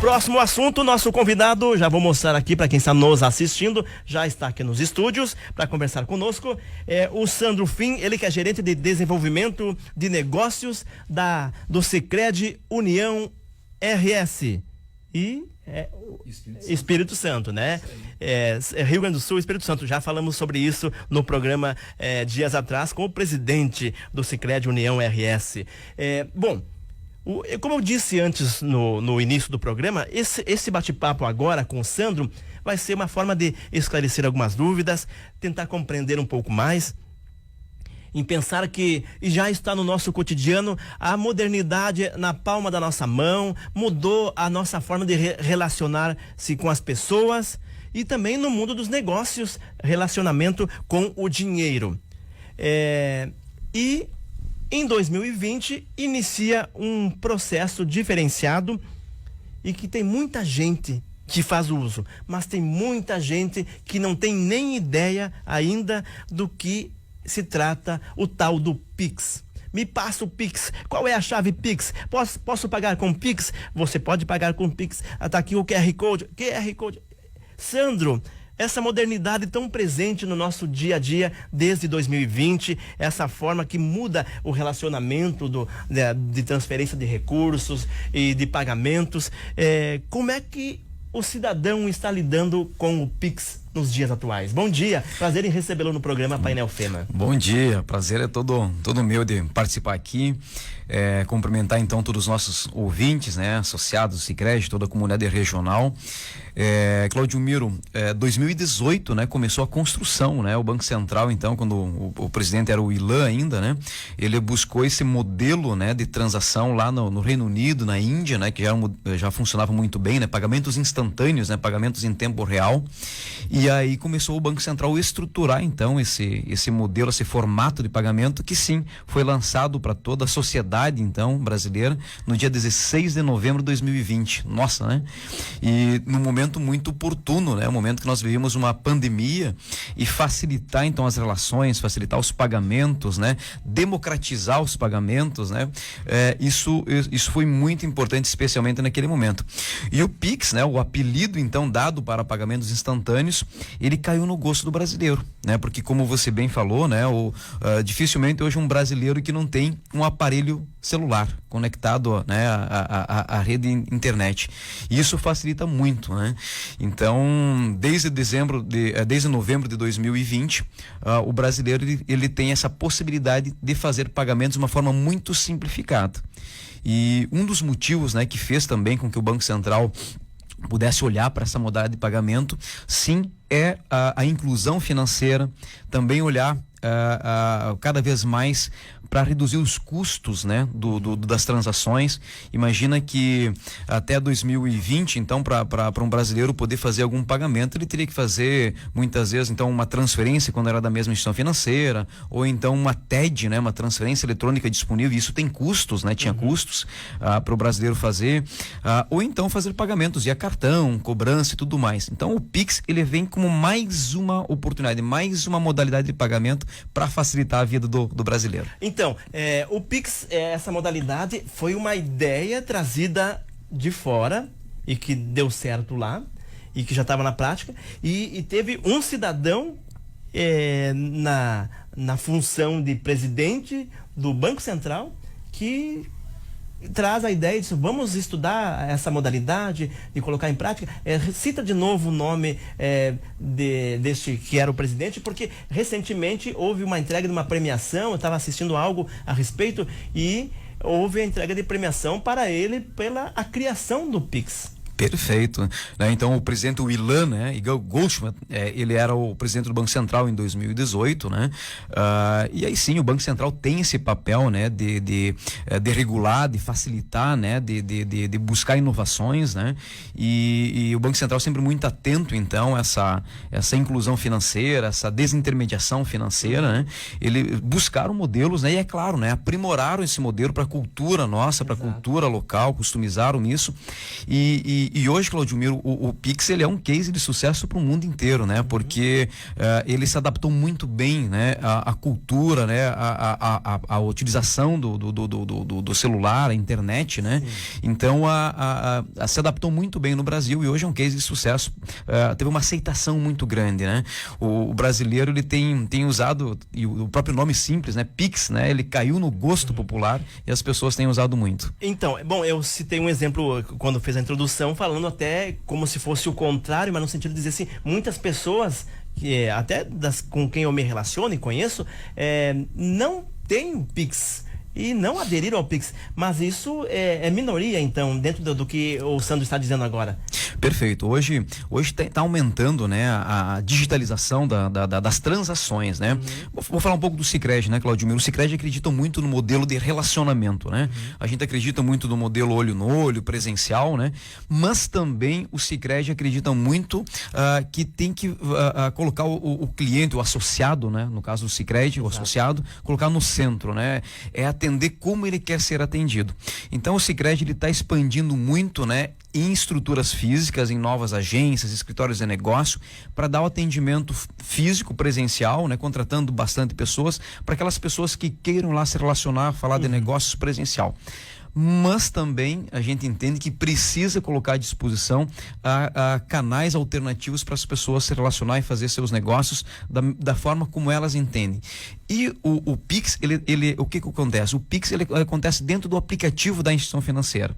Próximo assunto, nosso convidado, já vou mostrar aqui para quem está nos assistindo, já está aqui nos estúdios para conversar conosco, é o Sandro Fim, ele que é gerente de desenvolvimento de negócios do Sicredi União RS e Espírito Santo, né? Rio Grande do Sul, Espírito Santo. Já falamos sobre isso no programa dias atrás com o presidente do Sicredi União RS. Bom, como eu disse antes no início do programa, esse bate-papo agora com o Sandro vai ser uma forma de esclarecer algumas dúvidas, tentar compreender um pouco mais, em pensar que já está no nosso cotidiano a modernidade na palma da nossa mão, mudou a nossa forma de relacionar-se com as pessoas e também no mundo dos negócios, relacionamento com o dinheiro. E em 2020 inicia um processo diferenciado e que tem muita gente que faz uso, mas tem muita gente que não tem nem ideia ainda do que se trata o tal do Pix. Me passa o Pix. Qual é a chave Pix? Posso pagar com Pix? Você pode pagar com Pix. Tá aqui o QR Code. Sandro, essa modernidade tão presente no nosso dia a dia desde 2020, essa forma que muda o relacionamento de transferência de recursos e de pagamentos, como é que o cidadão está lidando com o Pix nos dias atuais? Bom dia, prazer em recebê-lo no programa Painel Fema. Bom dia, prazer é todo meu de participar aqui, cumprimentar então todos os nossos ouvintes, né, associados, Sicredi, toda a comunidade regional. Cláudio Miro, 2018, né, começou a construção, né, o Banco Central, então, quando o presidente era o Ilan ainda, né, ele buscou esse modelo, né, de transação lá no Reino Unido, na Índia, né, que já funcionava muito bem, né, pagamentos instantâneos, né, pagamentos em tempo real. E aí começou o Banco Central a estruturar então esse modelo, esse formato de pagamento que sim, foi lançado para toda a sociedade então brasileira no dia 16 de novembro de 2020. Nossa, né? E num momento muito oportuno, né? Um momento que nós vivíamos uma pandemia e facilitar então as relações, facilitar os pagamentos, né? Democratizar os pagamentos, né? Isso foi muito importante, especialmente naquele momento. E o Pix, né? O apelido então dado para pagamentos instantâneos, ele caiu no gosto do brasileiro, né? Porque como você bem falou, né? Dificilmente hoje um brasileiro que não tem um aparelho celular conectado, né? A rede internet. E isso facilita muito, né? Então, desde novembro de 2020, o brasileiro ele tem essa possibilidade de fazer pagamentos de uma forma muito simplificada. E um dos motivos, né, que fez também com que o Banco Central pudesse olhar para essa modalidade de pagamento, sim, é a inclusão financeira, também olhar cada vez mais para reduzir os custos, né, das transações. Imagina que até 2020, então, para um brasileiro poder fazer algum pagamento, ele teria que fazer muitas vezes então uma transferência quando era da mesma instituição financeira, ou então uma TED, né, uma transferência eletrônica disponível. E isso tem custos, né? Tinha custos para o brasileiro fazer, ou então fazer pagamentos via cartão, cobrança e tudo mais. Então o Pix ele vem como mais uma oportunidade, mais uma modalidade de pagamento para facilitar a vida do brasileiro. Então, o Pix, essa modalidade foi uma ideia trazida de fora e que deu certo lá e que já estava na prática e teve um cidadão na função de presidente do Banco Central que traz a ideia de vamos estudar essa modalidade e colocar em prática. Cita de novo o nome deste que era o presidente, porque recentemente houve uma entrega de uma premiação, eu estava assistindo algo a respeito e houve a entrega de premiação para ele pela criação do Pix. Perfeito, né? Então o presidente Ilan, né, Igor Goldschmidt, ele era o presidente do Banco Central em 2018, né? E aí sim o Banco Central tem esse papel, né, de regular, de facilitar, né, de buscar inovações, né? E o Banco Central sempre muito atento então a essa inclusão financeira, essa desintermediação financeira, né? Ele buscaram modelos, né? E é claro, né, aprimoraram esse modelo para a cultura nossa, para a cultura local, customizaram isso e E hoje, Claudio Miro, o Pix ele é um case de sucesso para o mundo inteiro, né? Porque ele se adaptou muito bem, né? A cultura, né? A utilização do celular, a internet, né? Sim. Então se adaptou muito bem no Brasil e hoje é um case de sucesso. Teve uma aceitação muito grande, né? O brasileiro ele tem usado, e o próprio nome simples, né? Pix, né? Ele caiu no gosto popular e as pessoas têm usado muito. Então, bom, eu citei um exemplo quando fez a introdução, falando até como se fosse o contrário, mas no sentido de dizer assim, muitas pessoas, até com quem eu me relaciono e conheço, não têm o Pix e não aderiram ao Pix, mas isso é minoria, então, dentro do que o Sandro está dizendo agora. Perfeito. Hoje está aumentando, né, a digitalização das transações, né? Vou falar um pouco do Sicredi, né, Claudio Miro? O Sicredi acredita muito no modelo de relacionamento, né? A gente acredita muito no modelo olho no olho, presencial, né? Mas também o Sicredi acredita muito que tem que colocar o cliente, o associado, né? No caso do Sicredi, o associado, colocar no centro, né? É atender como ele quer ser atendido. Então o Sicredi ele está expandindo muito, né? Em estruturas físicas, em novas agências, escritórios de negócio, para dar o atendimento físico, presencial, né? Contratando bastante pessoas, para aquelas pessoas que queiram lá se relacionar, falar de negócios presencial. Mas também a gente entende que precisa colocar à disposição canais alternativos para as pessoas se relacionar e fazer seus negócios da forma como elas entendem. E o Pix, o que acontece? O Pix ele acontece dentro do aplicativo da instituição financeira.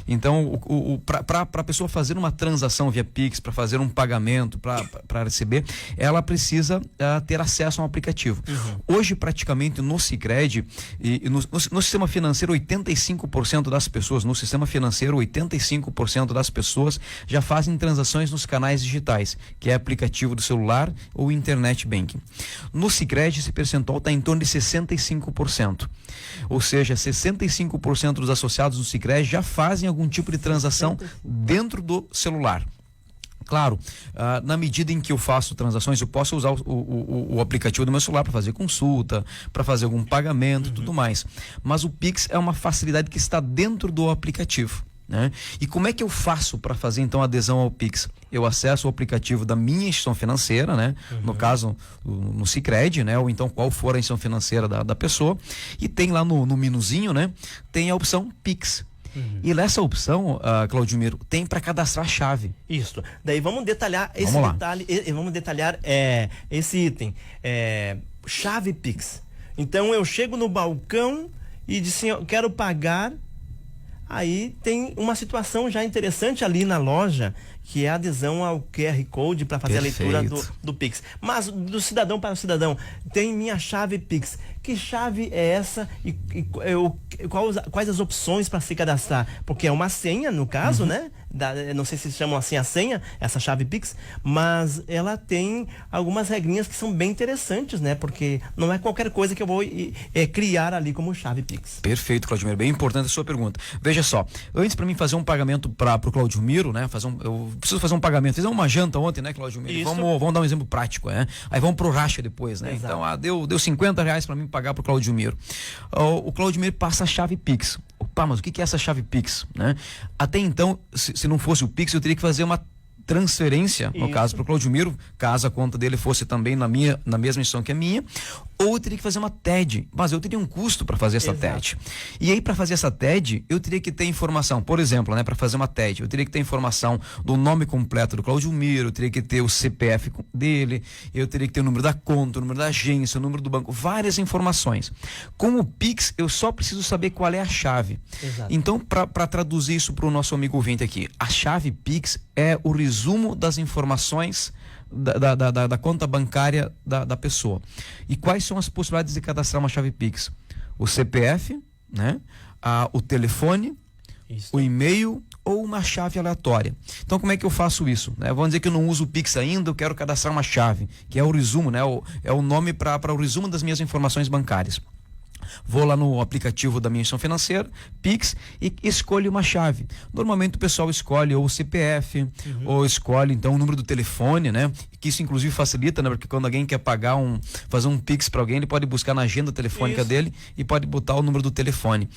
Então, para a pessoa fazer uma transação via Pix, para fazer um pagamento, para receber, ela precisa ter acesso a um aplicativo. Hoje, praticamente, no Sicredi e no sistema financeiro, 85% das pessoas, no sistema financeiro, 85% das pessoas já fazem transações nos canais digitais, que é aplicativo do celular ou internet banking. No Sicredi, esse percentual está em torno de 65%. Ou seja, 65% dos associados do Sicredi já fazem algum tipo de transação dentro do celular. Claro, na medida em que eu faço transações, eu posso usar o aplicativo do meu celular para fazer consulta, para fazer algum pagamento, tudo mais. Mas o Pix é uma facilidade que está dentro do aplicativo, né? E como é que eu faço para fazer então a adesão ao Pix? Eu acesso o aplicativo da minha instituição financeira, né? No caso, no Sicredi, né? Ou então qual for a instituição financeira da pessoa, e tem lá no menuzinho, né? Tem a opção Pix. E nessa opção, Claudio Miro, tem para cadastrar a chave. Isso. Daí vamos detalhar esse detalhe, vamos detalhar esse item. Chave Pix. Então eu chego no balcão e digo assim, eu quero pagar. Aí tem uma situação já interessante ali na loja, que é a adesão ao QR Code para fazer Perfeito. A leitura do Pix. Mas do cidadão para o cidadão, tem minha chave Pix. Que chave é essa e quais as opções para se cadastrar? Porque é uma senha, no caso, né? Não sei se chamam assim a senha, essa chave Pix, mas ela tem algumas regrinhas que são bem interessantes, né? Porque não é qualquer coisa que eu vou criar ali como chave Pix. Perfeito, Claudio Miro. Bem importante a sua pergunta. Veja só, antes para mim fazer um pagamento para o Claudio Miro, né? Eu preciso fazer um pagamento. Fizemos uma janta ontem, né, Claudio Miro? Vamos dar um exemplo prático, né? Aí vamos pro racha depois, né? Exato. Então, deu R$50 para mim pagar pro Claudio Miro. O Claudio Miro passa a chave Pix. Opa, mas o que é essa chave Pix, né? Até então, se não fosse o Pix, eu teria que fazer uma transferência, no caso, para o Claudio Miro, caso a conta dele fosse também na mesma instituição que a minha, ou eu teria que fazer uma TED, mas eu teria um custo para fazer essa TED. E aí, para fazer essa TED, eu teria que ter informação, por exemplo, né, para fazer uma TED, eu teria que ter informação do nome completo do Claudio Miro, eu teria que ter o CPF dele, eu teria que ter o número da conta, o número da agência, o número do banco, várias informações. Com o Pix, eu só preciso saber qual é a chave. Exato. Então, para traduzir isso para o nosso amigo ouvinte aqui, a chave Pix é o resumo das informações da conta bancária da pessoa. E quais são as possibilidades de cadastrar uma chave Pix? O CPF, né? O telefone, o e-mail ou uma chave aleatória. Então, como é que eu faço isso? Vamos dizer que eu não uso o Pix ainda, eu quero cadastrar uma chave, que é o resumo, né? É o nome para o resumo das minhas informações bancárias. vou lá no aplicativo da minha instituição financeira, Pix, e escolho uma chave. Normalmente o pessoal escolhe ou o CPF, ou escolhe então o número do telefone, né? Que isso inclusive facilita, né? Porque quando alguém quer fazer um Pix para alguém, ele pode buscar na agenda telefônica dele e pode botar o número do telefone.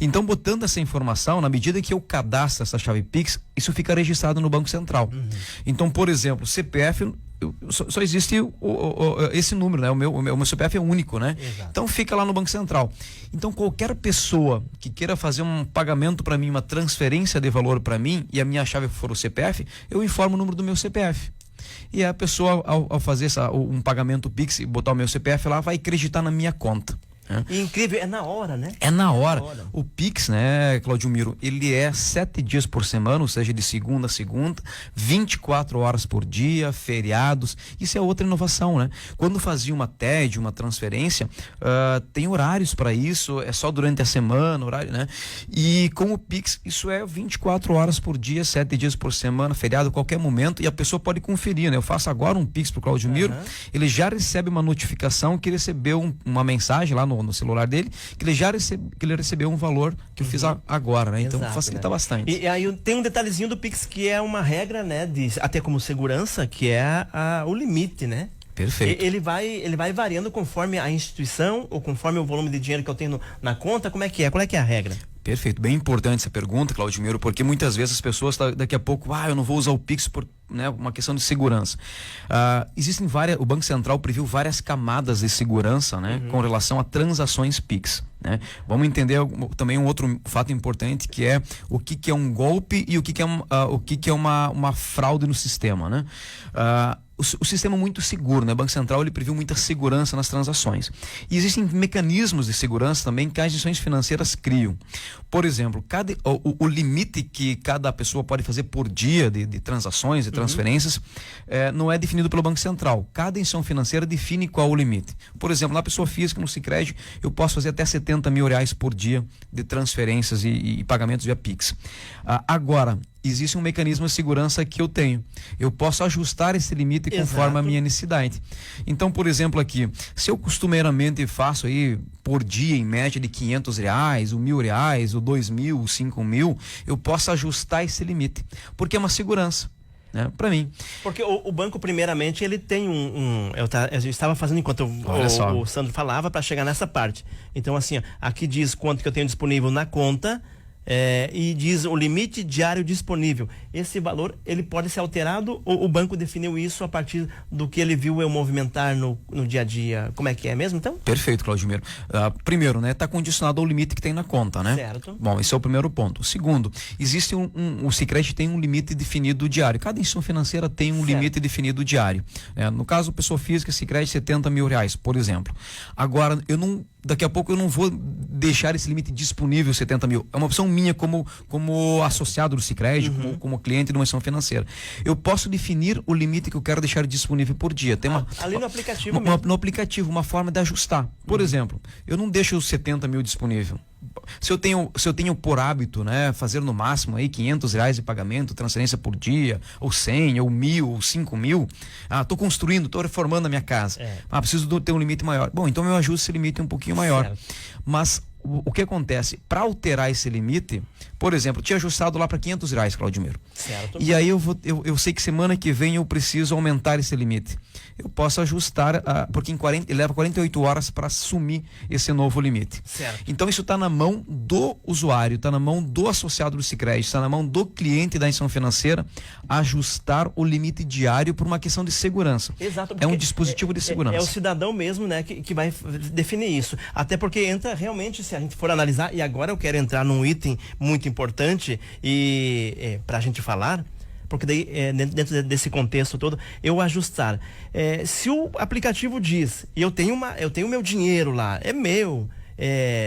Então, botando essa informação, na medida que eu cadastro essa chave Pix, isso fica registrado no Banco Central. Então, por exemplo, CPF só existe esse número, né? O meu CPF é único, né? Exato. Então fica lá no Banco Central. Então qualquer pessoa que queira fazer um pagamento para mim, uma transferência de valor para mim, e a minha chave for o CPF, eu informo o número do meu CPF. E a pessoa, ao fazer um pagamento Pix e botar o meu CPF lá, vai acreditar na minha conta. E incrível, é na hora, né? É na hora. O Pix, né, Claudio Miro, ele é 7 dias por semana, ou seja, de segunda a segunda, 24 horas por dia, feriados. Isso é outra inovação, né? Quando fazia uma TED, uma transferência, tem horários para isso, é só durante a semana, horário, né? E com o Pix, isso é 24 horas por dia, 7 dias por semana, feriado, qualquer momento, e a pessoa pode conferir, né? Eu faço agora um Pix pro Claudio Miro, ele já recebe uma notificação que recebeu uma mensagem lá no celular dele, que ele recebeu um valor que eu fiz agora, né? Então facilita bastante. E aí tem um detalhezinho do Pix que é uma regra, né? Até como segurança, que é o limite, né? Perfeito. Ele vai variando conforme a instituição ou conforme o volume de dinheiro que eu tenho na conta. Como é que é? Qual é que é a regra? Perfeito, bem importante essa pergunta, Claudio Miro, porque muitas vezes as pessoas daqui a pouco, eu não vou usar o Pix por, né, uma questão de segurança. Existem o Banco Central previu várias camadas de segurança, né, com relação a transações Pix, né? Vamos entender também um outro fato importante, que é o que é um golpe e o que é uma fraude no sistema, né? O sistema é muito seguro, né? O Banco Central ele previu muita segurança nas transações. E existem mecanismos de segurança também que as instituições financeiras criam. Por exemplo, o limite que cada pessoa pode fazer por dia de transações, de transferências, não é definido pelo Banco Central. Cada instituição financeira define qual o limite. Por exemplo, na pessoa física, no Sicredi, eu posso fazer até 70 mil reais por dia de transferências e pagamentos via Pix. Agora, existe um mecanismo de segurança que eu tenho. Eu posso ajustar esse limite conforme a minha necessidade. Então, por exemplo, aqui, se eu costumeiramente faço aí por dia, em média, de 500 reais, o 1.000 reais, o 2.000, o 5.000, eu posso ajustar esse limite, porque é uma segurança, né, para mim. Porque o banco, primeiramente, ele tem eu estava fazendo enquanto o Sandro falava para chegar nessa parte. Então, assim, aqui diz quanto que eu tenho disponível na conta, e diz o limite diário disponível. Esse valor, ele pode ser alterado ou o banco definiu isso a partir do que ele viu eu movimentar no dia a dia? Como é que é mesmo, então? Perfeito, Claudio Miro. Primeiro, né, tá condicionado ao limite que tem na conta, né? Certo. Bom, esse é o primeiro ponto. Segundo, existe o Sicredi tem um limite definido diário. Cada instituição financeira tem um limite definido diário. No caso, pessoa física, Sicredi, 70 mil reais, por exemplo. Agora, daqui a pouco eu não vou deixar esse limite disponível, 70 mil. É uma opção minha como associado do Sicredi, como cliente de uma instituição financeira. Eu posso definir o limite que eu quero deixar disponível por dia. Tem ali no aplicativo mesmo. No aplicativo, uma forma de ajustar. Por exemplo, eu não deixo os 70 mil disponível. Se eu tenho por hábito, né, fazer no máximo aí 500 reais de pagamento, transferência por dia, ou 100, ou 1.000, ou 5.000, tô construindo, tô reformando a minha casa, preciso ter um limite maior. Bom, então eu ajusto esse limite um pouquinho maior. Certo. Mas o que acontece? Para alterar esse limite, por exemplo, tinha ajustado lá para 500 reais, Claudio Miro. Certo. E aí eu sei que semana que vem eu preciso aumentar esse limite. Eu posso ajustar, porque leva 48 horas para assumir esse novo limite. Certo. Então isso está na mão do usuário, está na mão do associado do Sicredi, está na mão do cliente da instituição financeira ajustar o limite diário por uma questão de segurança. Exato. É um dispositivo de segurança. É o cidadão mesmo, né, que vai definir isso. Até porque entra realmente, se a gente for analisar, e agora eu quero entrar num item muito importante para a gente falar, porque daí dentro desse contexto todo, eu ajustar. Se o aplicativo diz, e eu tenho meu dinheiro lá, é meu,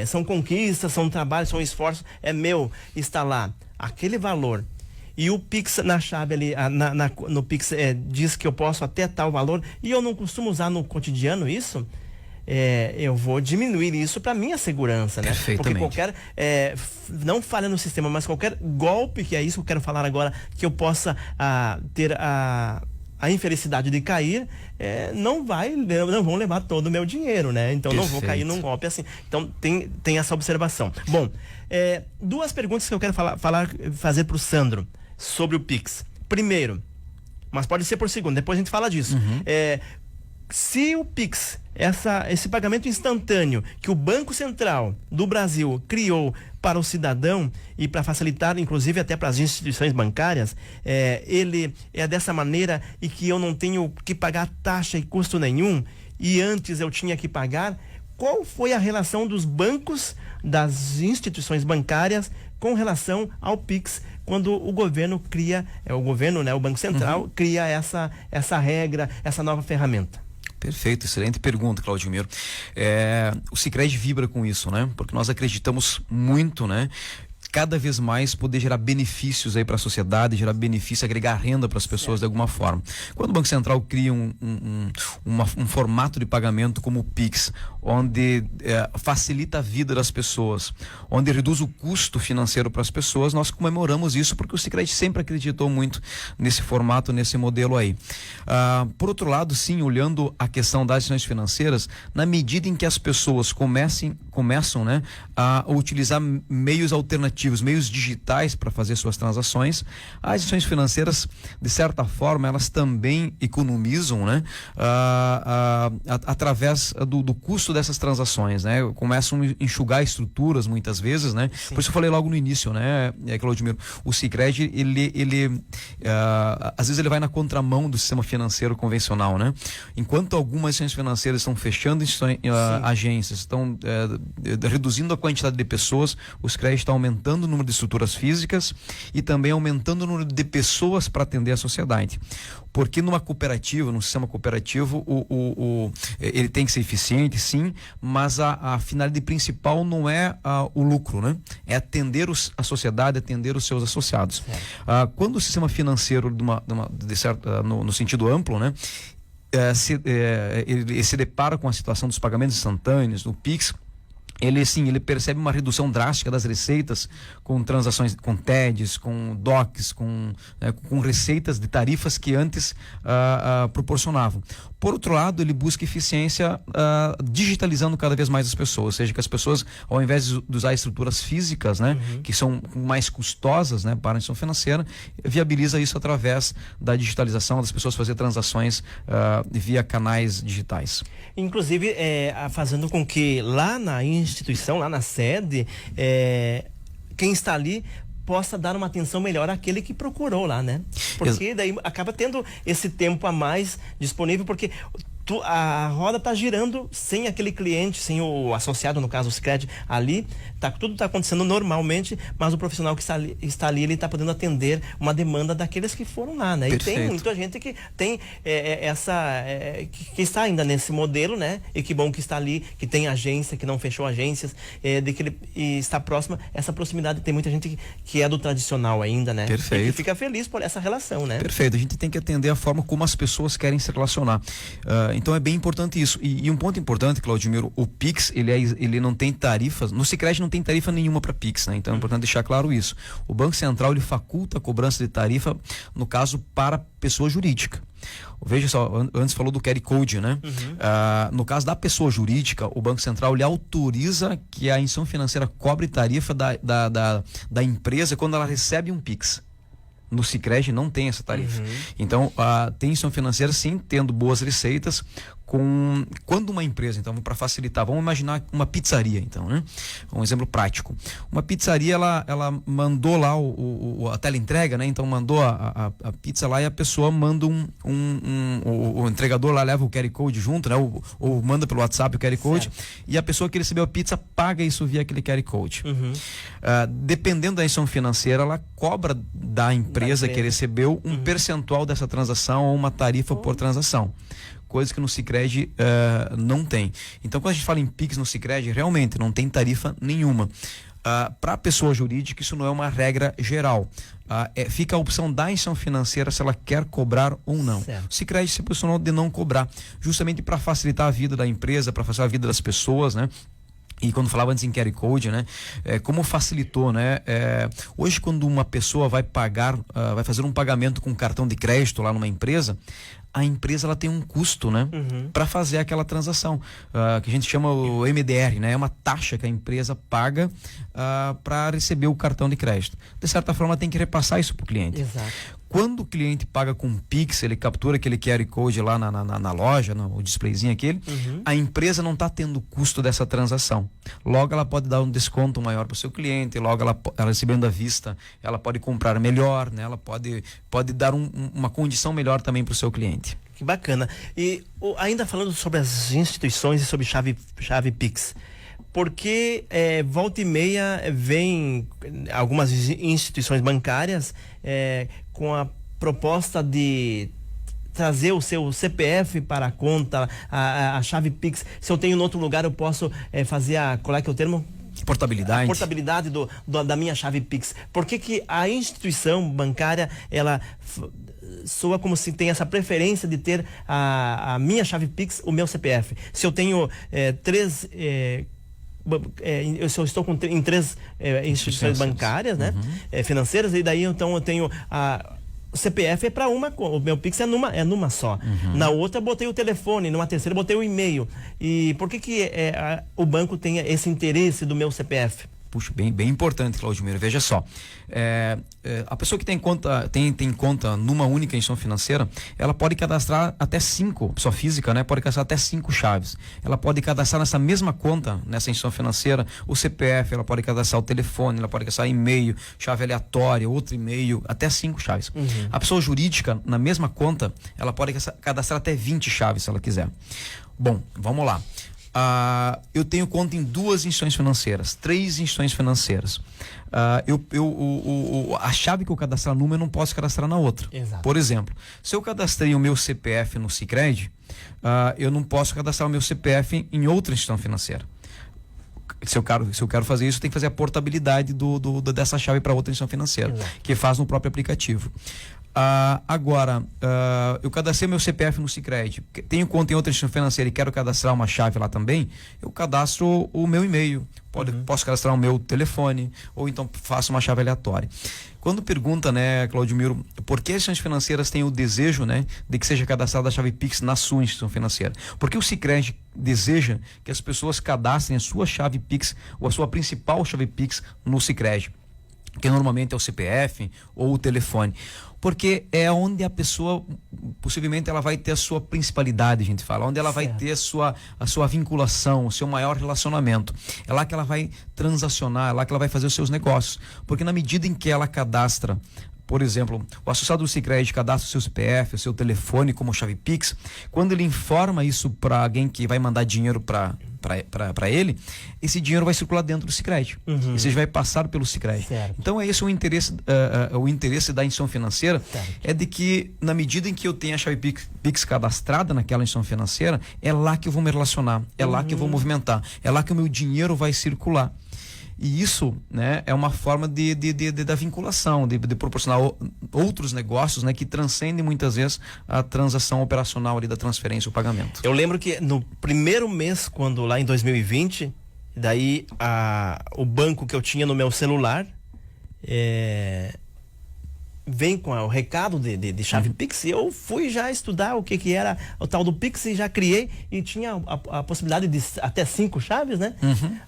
são conquistas, são trabalhos, são esforços, é meu, está lá, aquele valor. E o Pix na chave ali, no Pix diz que eu posso até tal valor, e eu não costumo usar no cotidiano isso, eu vou diminuir isso para minha segurança, né? Porque qualquer, não falha no sistema, mas qualquer golpe, que é isso que eu quero falar agora, que eu possa ter a infelicidade de cair, não vão levar todo o meu dinheiro, né? Então não vou cair num golpe assim. Então tem essa observação. Bom, duas perguntas que eu quero fazer para o Sandro sobre o Pix. Primeiro, mas pode ser por segundo, depois a gente fala disso. Se o Pix, esse pagamento instantâneo que o Banco Central do Brasil criou para o cidadão e para facilitar, inclusive até para as instituições bancárias, ele é dessa maneira e que eu não tenho que pagar taxa e custo nenhum, e antes eu tinha que pagar, qual foi a relação dos bancos, das instituições bancárias com relação ao Pix, quando o governo cria, o Banco Central cria essa regra, essa nova ferramenta? Perfeito, excelente pergunta, Claudio Miro. O Sicredi vibra com isso, né? Porque nós acreditamos muito, né? Cada vez mais poder gerar benefícios aí para a sociedade, gerar benefício, agregar renda para as pessoas de alguma forma. Quando o Banco Central cria um formato de pagamento como o Pix, onde facilita a vida das pessoas, onde reduz o custo financeiro para as pessoas, nós comemoramos isso porque o Sicredi sempre acreditou muito nesse formato, nesse modelo aí. Por outro lado, sim, olhando a questão das instituições financeiras, na medida em que as pessoas começam, né, a utilizar meios alternativos, meios digitais para fazer suas transações, as instituições financeiras, de certa forma, elas também economizam, né, através do custo dessas transações, né? Começam a enxugar estruturas muitas vezes, né? Sim. Por isso eu falei logo no início, né, Claudimiro, o Sicredi, às vezes ele vai na contramão do sistema financeiro convencional, né? Enquanto algumas instituições financeiras estão fechando agências, estão reduzindo a quantidade de pessoas, o Sicredi está aumentando o número de estruturas físicas e também aumentando o número de pessoas para atender a sociedade. Porque numa cooperativa, num sistema cooperativo, ele tem que ser eficiente, sim, mas a finalidade principal não é o lucro, né? É atender a sociedade, atender os seus associados. Quando o sistema financeiro, no sentido amplo, né, ele se depara com a situação dos pagamentos instantâneos, do Pix, ele percebe uma redução drástica das receitas com transações, com TEDs, com DOCs, com receitas de tarifas que antes proporcionavam. Por outro lado, ele busca eficiência digitalizando cada vez mais as pessoas, ou seja, que as pessoas, ao invés de usar estruturas físicas, né, que são mais custosas, né, para a instituição financeira, viabiliza isso através da digitalização, das pessoas fazer transações via canais digitais. Inclusive, fazendo com que lá na instituição, lá na sede, quem está ali possa dar uma atenção melhor àquele que procurou lá, né? Porque daí acaba tendo esse tempo a mais disponível, porque a roda está girando sem aquele cliente, sem o associado, no caso o Sicredi ali, tudo está acontecendo normalmente, mas o profissional que está ali, ele está podendo atender uma demanda daqueles que foram lá, né? Perfeito. E tem muita gente que tem que está ainda nesse modelo, né? E que bom que está ali, que tem agência, que não fechou agências, e está próxima, essa proximidade, tem muita gente que é do tradicional ainda, né? Perfeito. E que fica feliz por essa relação, né? Perfeito, a gente tem que atender a forma como as pessoas querem se relacionar. Então é bem importante isso. E um ponto importante, Claudimiro, o Pix, ele não tem tarifas, no Sicredi não tem tarifa nenhuma para Pix, né? Então é importante deixar claro isso. O Banco Central, ele faculta a cobrança de tarifa, no caso, para pessoa jurídica. Veja só, antes falou do QR Code, né? No caso da pessoa jurídica, o Banco Central, ele autoriza que a instituição financeira cobre tarifa da empresa quando ela recebe um Pix. No Sicredi não tem essa tarifa. Então, tem instituição financeira, sim, tendo boas receitas. Quando uma empresa, então, para facilitar, vamos imaginar uma pizzaria, então, né? Um exemplo prático. Uma pizzaria, ela mandou lá a teleentrega, né? Então, mandou a pizza lá e a pessoa manda o entregador lá leva o QR Code junto, né? Ou manda pelo WhatsApp o QR Code, certo. E a pessoa que recebeu a pizza paga isso via aquele QR Code. Dependendo da instituição financeira, ela cobra da empresa que recebeu um percentual dessa transação ou uma tarifa por transação. Coisa que no Sicredi não tem. Então, quando a gente fala em Pix no Sicredi, realmente não tem tarifa nenhuma. Para a pessoa jurídica, isso não é uma regra geral. Fica a opção da instituição financeira se ela quer cobrar ou não. Certo. O Sicredi se posicionou de não cobrar, justamente para facilitar a vida da empresa, para facilitar a vida das pessoas, né? E quando falava antes em QR Code, né? Como facilitou, né? Hoje, quando uma pessoa vai pagar, vai fazer um pagamento com cartão de crédito lá numa empresa, a empresa ela tem um custo, né? Para fazer aquela transação, que a gente chama o MDR, né? É uma taxa que a empresa paga para receber o cartão de crédito. De certa forma, tem que repassar isso para o cliente. Exato. Quando o cliente paga com Pix, ele captura aquele QR Code lá na loja, no displayzinho aquele, a empresa não está tendo o custo dessa transação. Logo, ela pode dar um desconto maior para o seu cliente, logo ela recebendo à vista, ela pode comprar melhor, né? Ela pode dar uma condição melhor também para o seu cliente. Que bacana. E ainda falando sobre as instituições e sobre chave Pix, porque volta e meia vem algumas instituições bancárias com a proposta de trazer o seu CPF para a conta, a chave Pix. Se eu tenho em outro lugar, eu posso fazer qual é que é o termo? Portabilidade. A portabilidade da minha chave Pix. Por que a instituição bancária, ela soa como se tem essa preferência de ter a minha chave Pix, o meu CPF? Se eu tenho se eu estou em 3 instituições bancárias, né? Financeiras, e daí então eu tenho o CPF para uma, o meu Pix é numa só. Na outra eu botei o telefone, numa terceira eu botei o e-mail. E por que o banco tem esse interesse do meu CPF? Puxa, bem importante, Claudimiro. Veja só, a pessoa que tem conta numa única instituição financeira, ela pode cadastrar até 5, pessoa física, né? Pode cadastrar até 5 chaves. Ela pode cadastrar nessa mesma conta, nessa instituição financeira, o CPF, ela pode cadastrar o telefone, ela pode cadastrar e-mail, chave aleatória, outro e-mail, até 5 chaves. A pessoa jurídica, na mesma conta, ela pode cadastrar até 20 chaves, se ela quiser. Bom, vamos lá. Eu tenho conta em 2 instituições financeiras, 3 instituições financeiras. A chave que eu cadastrar numa, eu não posso cadastrar na outra. Exato. Por exemplo, se eu cadastrei o meu CPF no Sicredi, eu não posso cadastrar o meu CPF em outra instituição financeira. Se eu quero fazer isso, tem que fazer a portabilidade dessa chave para outra instituição financeira, que faz no próprio aplicativo. Agora, eu cadastrei meu CPF no Sicredi, tenho conta em outra instituição financeira e quero cadastrar uma chave lá também, eu cadastro o meu e-mail, posso cadastrar o meu telefone, ou então faço uma chave aleatória. Quando pergunta, né, Claudimiro, por que as instituições financeiras têm o desejo, né, de que seja cadastrada a chave Pix na sua instituição financeira? Porque o Sicredi deseja que as pessoas cadastrem a sua chave Pix, ou a sua principal chave Pix no Sicredi, que normalmente é o CPF ou o telefone, porque é onde a pessoa, possivelmente, ela vai ter a sua principalidade, a gente fala, onde ela vai ter a sua vinculação, o seu maior relacionamento. É lá que ela vai transacionar, é lá que ela vai fazer os seus negócios, porque na medida em que ela cadastra, por exemplo, o associado do Sicredi cadastra o seu CPF, o seu telefone como chave Pix, quando ele informa isso para alguém que vai mandar dinheiro para ele, esse dinheiro vai circular dentro do Sicredi. Ou seja, vai passar pelo Sicredi. Então é esse o interesse da instituição financeira, é de que na medida em que eu tenho a chave Pix cadastrada naquela instituição financeira, é lá que eu vou me relacionar, é lá que eu vou movimentar, é lá que o meu dinheiro vai circular. E isso, né, é uma forma da vinculação, de proporcionar outros negócios, né, que transcendem muitas vezes a transação operacional ali da transferência ou pagamento. Eu lembro que no primeiro mês, quando lá em 2020, daí o banco que eu tinha no meu celular vem com o recado de chave Pix, e eu fui já estudar o que era o tal do Pix e já criei, e tinha a possibilidade de até 5 chaves, né?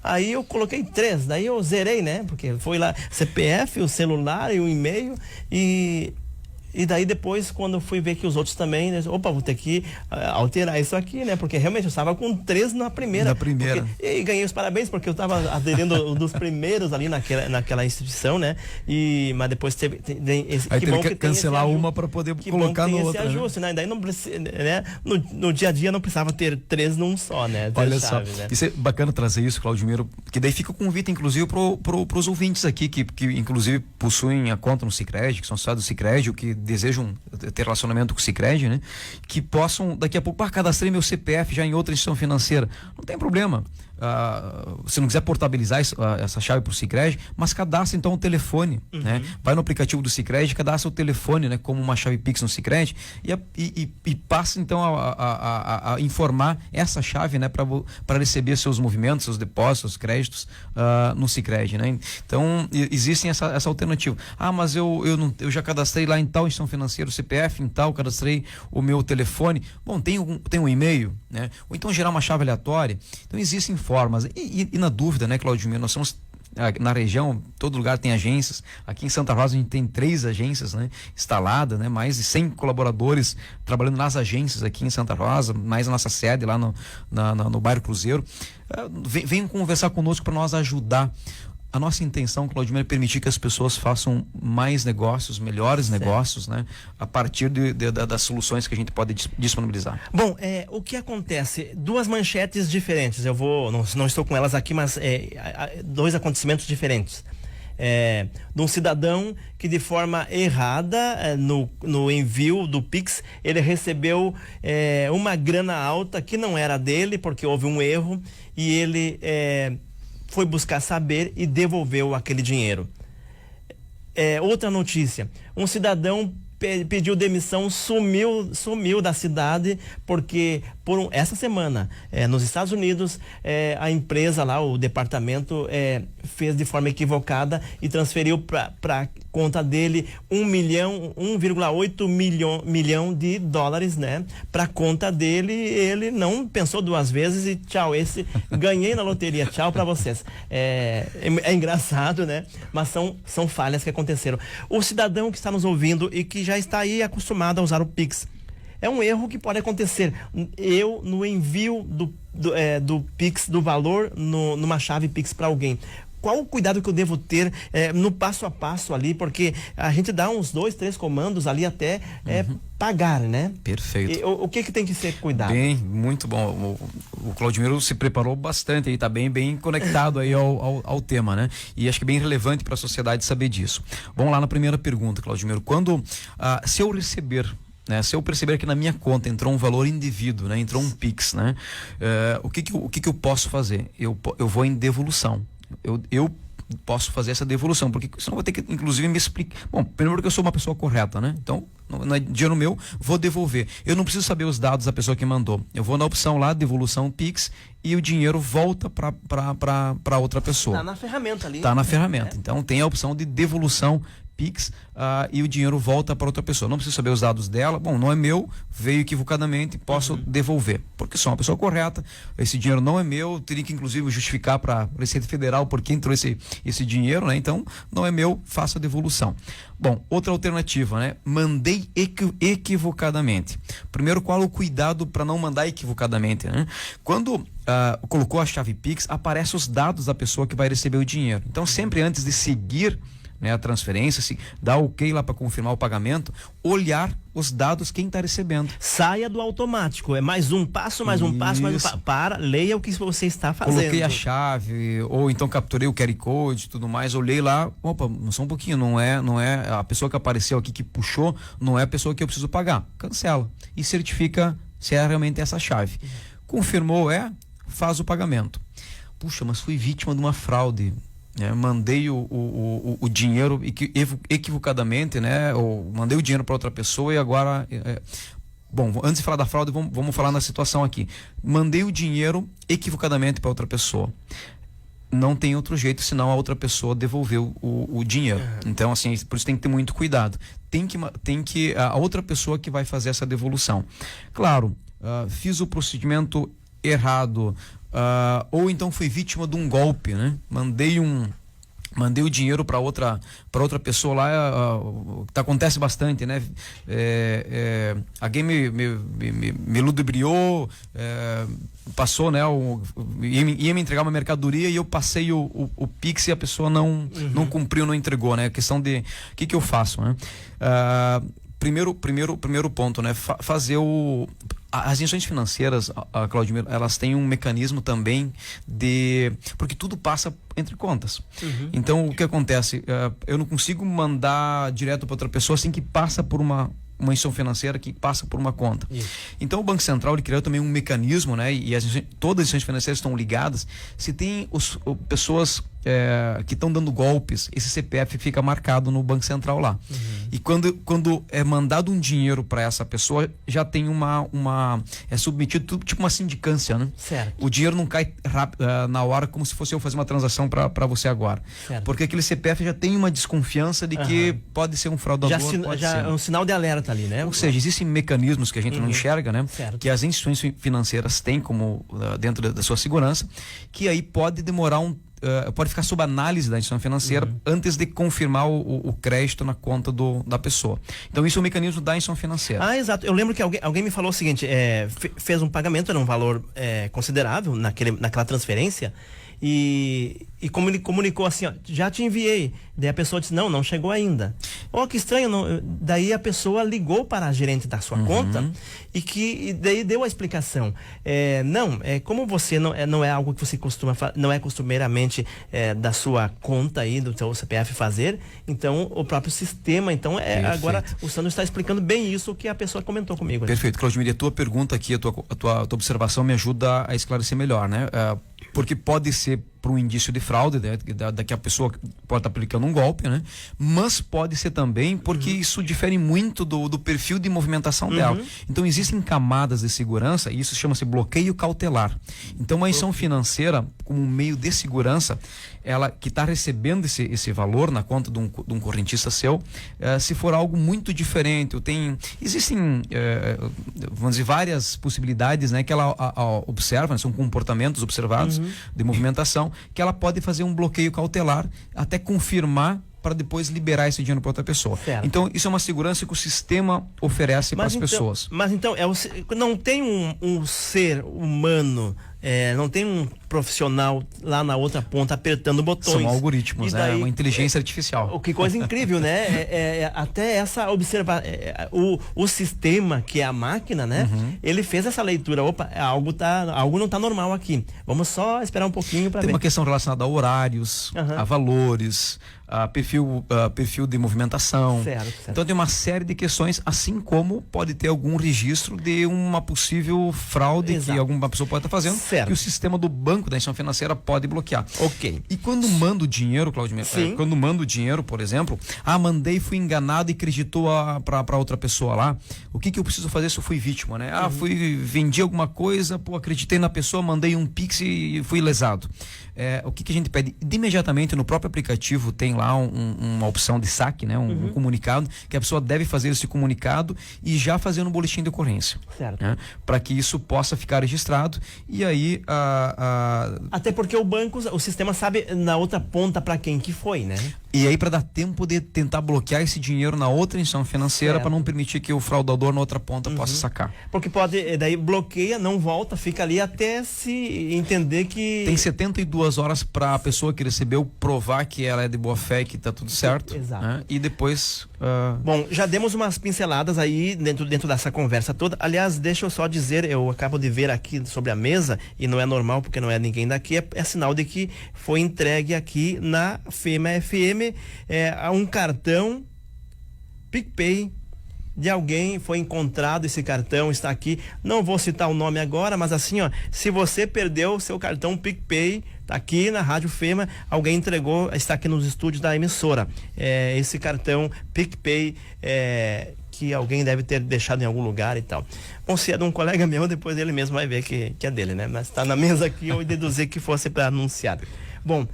Aí eu coloquei 3, daí eu zerei, né? Porque foi lá CPF, o celular e o e-mail, e daí depois, quando eu fui ver que os outros também, né, vou ter que alterar isso aqui, né? Porque realmente eu estava com 3 na primeira. E ganhei os parabéns, porque eu estava aderindo dos primeiros ali naquela instituição, né? Mas depois teve aí teve que cancelar uma para poder colocar no outra. Esse ajuste, né? Daí não precisa, né? No dia a dia não precisava ter 3 num só, né? Olha só, né? Isso é bacana trazer isso, Claudimiro, que daí fica o convite, inclusive, para os ouvintes aqui, que inclusive possuem a conta no Sicredi, que são associados do Sicredi, ou que desejam ter relacionamento com o Sicredi, né? Que possam, daqui a pouco, cadastrei meu CPF já em outra instituição financeira. Não tem problema. se não quiser portabilizar essa chave para o Sicredi, mas cadastra então o telefone, né? Vai no aplicativo do Sicredi, cadastra o telefone, né? Como uma chave Pix no Sicredi e passa então a informar essa chave, né? Para receber seus movimentos, seus depósitos, seus créditos no Sicredi, né? Então existe essa alternativa. Mas eu já cadastrei lá em tal instituição financeira, o CPF em tal, cadastrei o meu telefone. Bom, tem um e-mail, né? Ou então gerar uma chave aleatória. Então existem formas. E na dúvida, né, Claudio, nós somos na região, todo lugar tem agências. Aqui em Santa Rosa a gente tem 3 agências, né, instaladas, né, mais de 100 colaboradores trabalhando nas agências aqui em Santa Rosa, mais a nossa sede lá no bairro Cruzeiro. Venham conversar conosco para nós ajudar. A nossa intenção, Claudio, é permitir que as pessoas façam mais negócios, melhores negócios, né? A partir das soluções que a gente pode disponibilizar. Bom, o que acontece? 2 manchetes diferentes. Eu não estou com elas aqui, mas 2 acontecimentos diferentes. De um cidadão que de forma errada, no envio do Pix, ele recebeu uma grana alta que não era dele, porque houve um erro, e ele foi buscar saber e devolveu aquele dinheiro. Outra notícia, um cidadão pediu demissão, sumiu da cidade, porque essa semana, nos Estados Unidos, a empresa lá, o departamento, fez de forma equivocada e transferiu para conta dele 1,8 milhão de dólares, né? Para conta dele, ele não pensou 2 vezes e tchau, ganhei na loteria, tchau para vocês. É engraçado, né? Mas são falhas que aconteceram. O cidadão que está nos ouvindo e que já está aí acostumado a usar o Pix, é um erro que pode acontecer. Eu, no envio do Pix, do valor, numa chave Pix para alguém, qual o cuidado que eu devo ter no passo a passo ali? Porque a gente dá uns 2, 3 comandos ali até pagar, né? Perfeito. O que tem que ser cuidado? Bem, muito bom. O Claudimiro se preparou bastante, está bem conectado aí ao tema, né? E acho que é bem relevante para a sociedade saber disso. Vamos lá na primeira pergunta, Claudimiro. Se eu receber, né, se eu perceber que na minha conta entrou um valor indevido, né, entrou um Pix, né, o que eu posso fazer? Eu vou em devolução. Eu posso fazer essa devolução, porque senão eu vou ter que, inclusive, me explicar. Bom, primeiro porque eu sou uma pessoa correta, né? Então, não é dinheiro meu, vou devolver. Eu não preciso saber os dados da pessoa que mandou. Eu vou na opção lá, devolução Pix, e o dinheiro volta para outra pessoa. Tá na ferramenta ali. Tá na ferramenta. Então, tem a opção de devolução Pix, e o dinheiro volta para outra pessoa. Não preciso saber os dados dela. Bom, não é meu, veio equivocadamente, posso devolver. Porque sou uma pessoa correta, esse dinheiro não é meu, teria que inclusive justificar para a Receita Federal por que entrou esse dinheiro, né? Então, não é meu, faço a devolução. Bom, outra alternativa, né? Mandei equivocadamente. Primeiro, qual o cuidado para não mandar equivocadamente, né? Quando colocou a chave Pix, aparecem os dados da pessoa que vai receber o dinheiro. Então, sempre antes de seguir, né, a transferência, se dá ok lá para confirmar o pagamento, olhar os dados quem está recebendo. Saia do automático, é mais um passo, mais um passo, leia o que você está fazendo. Coloquei a chave, ou então capturei o QR Code e tudo mais, olhei lá, opa, só um pouquinho, não é a pessoa que apareceu aqui que puxou, não é a pessoa que eu preciso pagar. Cancela e certifica se é realmente essa chave. Confirmou, faz o pagamento. Puxa, mas fui vítima de uma fraude. Mandei o dinheiro equivocadamente, né? Ou mandei o dinheiro para outra pessoa e agora... Bom, antes de falar da fraude, vamos falar na situação aqui. Mandei o dinheiro equivocadamente para outra pessoa. Não tem outro jeito senão a outra pessoa devolveu o dinheiro. Então, assim, por isso tem que ter muito cuidado. Tem que a outra pessoa que vai fazer essa devolução. Claro, fiz o procedimento errado, ou então fui vítima de um golpe, né? Mandei o dinheiro para outra pessoa lá, acontece bastante, né? Alguém me ludibriou, passou, né? Ia me entregar uma mercadoria e eu passei o Pix e a pessoa não cumpriu, não entregou, né? A questão de o que eu faço, né? Primeiro ponto, né? Fazer as instituições financeiras, Claudimiro, elas têm um mecanismo também porque tudo passa entre contas. Então, o que acontece? Eu não consigo mandar direto para outra pessoa sem que passa por uma uma instituição financeira que passa por uma conta. Isso. Então o Banco Central ele criou também um mecanismo, né? E todas as instituições financeiras estão ligadas. Se tem pessoas que estão dando golpes, esse CPF fica marcado no Banco Central lá. E quando é mandado um dinheiro para essa pessoa, já tem é submetido tipo uma sindicância, né? Certo. O dinheiro não cai na hora como se fosse eu fazer uma transação para você agora. Certo. Porque aquele CPF já tem uma desconfiança de que pode ser um fraudador, Já ser. é um sinal de alerta ali, né? Ou seja, existem mecanismos que a gente não enxerga, né? Certo. Que as instituições financeiras têm como dentro da sua segurança, que aí pode demorar pode ficar sob análise da instituição financeira antes de confirmar o crédito na conta da pessoa. Então isso é um mecanismo da instituição financeira. Ah, exato. Eu lembro que alguém me falou o seguinte, fez um pagamento, era um valor considerável naquela transferência, e como ele comunicou assim, ó, já te enviei. Daí a pessoa disse, não chegou ainda. Oh, que estranho. Daí a pessoa ligou para a gerente da sua conta e daí deu a explicação. Como você não é algo que você não é costumeiramente da sua conta aí, do seu CPF fazer, então o próprio sistema, agora o Sandro está explicando bem isso que a pessoa comentou comigo. Perfeito, Claudimir, a tua pergunta aqui, a tua observação me ajuda a esclarecer melhor, né? Porque pode ser para um indício de fraude, né? Que a pessoa pode estar aplicando um golpe, né? Mas pode ser também porque isso difere muito do perfil de movimentação dela. Então existem camadas de segurança e isso chama-se bloqueio cautelar. Então uma instituição financeira, como um meio de segurança, ela que está recebendo esse valor na conta de um correntista seu, se for algo muito diferente, existem vamos dizer, várias possibilidades, né? Que ela observa, né? São comportamentos observados de movimentação, que ela pode fazer um bloqueio cautelar até confirmar para depois liberar esse dinheiro para outra pessoa. Certo. Então isso é uma segurança que o sistema oferece para as pessoas. Mas então não tem um ser humano, não tem um profissional lá na outra ponta apertando botões. São algoritmos, daí, uma inteligência artificial. Que coisa incrível, né? Até essa observar o sistema, que é a máquina, né? Ele fez essa leitura. Opa, algo não está normal aqui. Vamos só esperar um pouquinho para ver. Tem uma questão relacionada a horários, a valores, a perfil de movimentação. Certo. Então tem uma série de questões, assim como pode ter algum registro de uma possível fraude que alguma pessoa pode estar fazendo, que o sistema do banco da instituição financeira pode bloquear. Ok. E quando manda o dinheiro, Claudio, quando manda o dinheiro, por exemplo, mandei, fui enganado e creditou para outra pessoa lá, o que eu preciso fazer se eu fui vítima, né? Vendi alguma coisa, acreditei na pessoa, mandei um Pix e fui lesado. O que a gente pede? De imediatamente no próprio aplicativo tem lá uma opção de saque, né? Um comunicado, que a pessoa deve fazer esse comunicado e já fazer no boletim de ocorrência. Certo. Né? Para que isso possa ficar registrado e aí até porque o sistema sabe na outra ponta para quem que foi, né? E aí para dar tempo de tentar bloquear esse dinheiro na outra instituição financeira para não permitir que o fraudador na outra ponta possa sacar. Porque daí bloqueia, não volta, fica ali até se entender que... Tem 72 horas para a pessoa que recebeu provar que ela é de boa fé, que tá tudo certo. Exato. Né? E depois... Bom, já demos umas pinceladas aí dentro dessa conversa toda. Aliás, deixa eu só dizer, eu acabo de ver aqui sobre a mesa, e não é normal porque não é ninguém daqui, é sinal de que foi entregue aqui na FEMA FM um cartão PicPay de alguém. Foi encontrado esse cartão, está aqui, não vou citar o nome agora, mas assim, ó, se você perdeu o seu cartão PicPay, tá aqui na Rádio FEMA, alguém entregou, está aqui nos estúdios da emissora, esse cartão PicPay, que alguém deve ter deixado em algum lugar e tal. Bom, se é de um colega meu, depois ele mesmo vai ver que é dele, né? Mas tá na mesa aqui, eu deduzi que fosse para anunciar. Bom,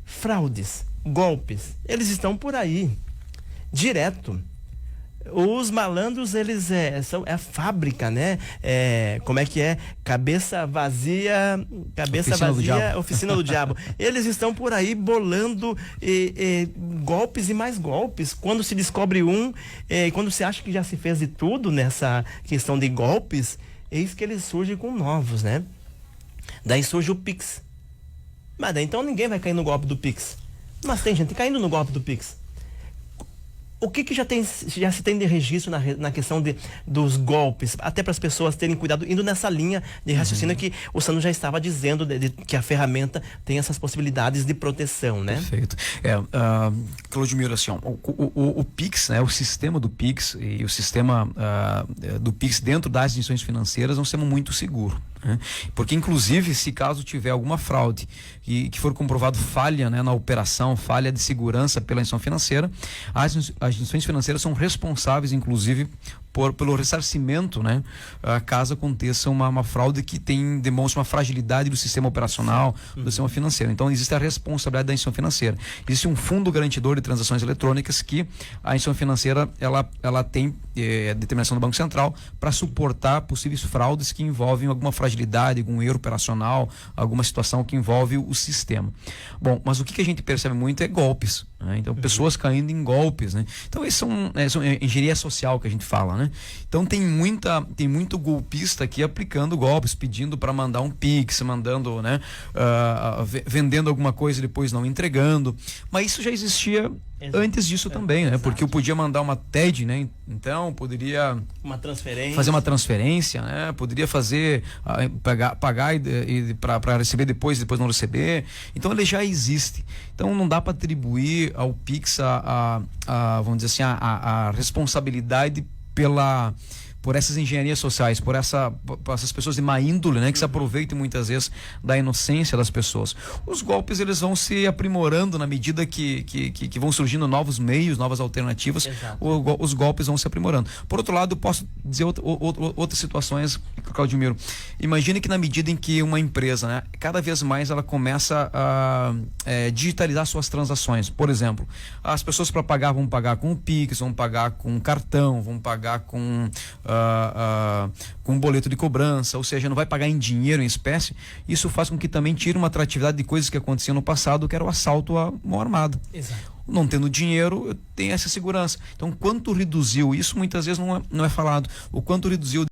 fraudes, golpes, eles estão por aí, direto. Os malandros, eles são a fábrica, né? Como é que é? Cabeça vazia, oficina do diabo. Eles estão por aí bolando golpes e mais golpes. Quando se descobre quando se acha que já se fez de tudo nessa questão de golpes, eis que eles surgem com novos, né? Daí surge o Pix. Mas daí então ninguém vai cair no golpe do Pix. Mas tem gente caindo no golpe do Pix. O que já se tem de registro na questão dos golpes, até para as pessoas terem cuidado, indo nessa linha de raciocínio que o Sandro já estava dizendo, que a ferramenta tem essas possibilidades de proteção, né? Perfeito. Claudimiro, assim, o Pix, né, o sistema do Pix e o sistema do Pix dentro das instituições financeiras é um sistema muito seguro. Porque inclusive se caso tiver alguma fraude e que for comprovado falha, né, na operação, falha de segurança pela instituição financeira, as instituições financeiras são responsáveis inclusive pelo ressarcimento, né, caso aconteça uma fraude que demonstra uma fragilidade do sistema operacional, do sistema financeiro. Então existe a responsabilidade da instituição financeira. Existe um fundo garantidor de transações eletrônicas que a instituição financeira ela tem determinação do Banco Central para suportar possíveis fraudes que envolvem alguma fragilidade, algum erro operacional, alguma situação que envolve o sistema. Bom, mas o que a gente percebe muito é golpes, né? Então pessoas caindo em golpes, né? Então isso é engenharia social que a gente fala, né? Então tem muito golpista aqui aplicando golpes, pedindo para mandar um Pix, mandando, né, vendendo alguma coisa e depois não entregando, mas isso já existia antes disso também, né? Porque eu podia mandar uma TED, né? Então poderia fazer uma transferência, né? Poderia fazer pagar para receber depois não receber. Então ele já existe. Então não dá para atribuir ao Pix vamos dizer assim, a responsabilidade por essas engenharias sociais, por essas pessoas de má índole, né, que se aproveitam muitas vezes da inocência das pessoas. Os golpes, eles vão se aprimorando na medida que vão surgindo novos meios, novas alternativas. Os golpes vão se aprimorando. Por outro lado, eu posso dizer outras situações, Claudimiro. Imagine que na medida em que uma empresa, né, cada vez mais ela começa a digitalizar suas transações. Por exemplo, as pessoas para pagar vão pagar com o Pix, vão pagar com cartão, vão pagar com um boleto de cobrança, ou seja, não vai pagar em dinheiro, em espécie. Isso faz com que também tire uma atratividade de coisas que aconteciam no passado, que era o assalto à mão armada. Exato. Não tendo dinheiro, tem essa segurança. Então, quanto reduziu, isso muitas vezes não é falado, o quanto reduziu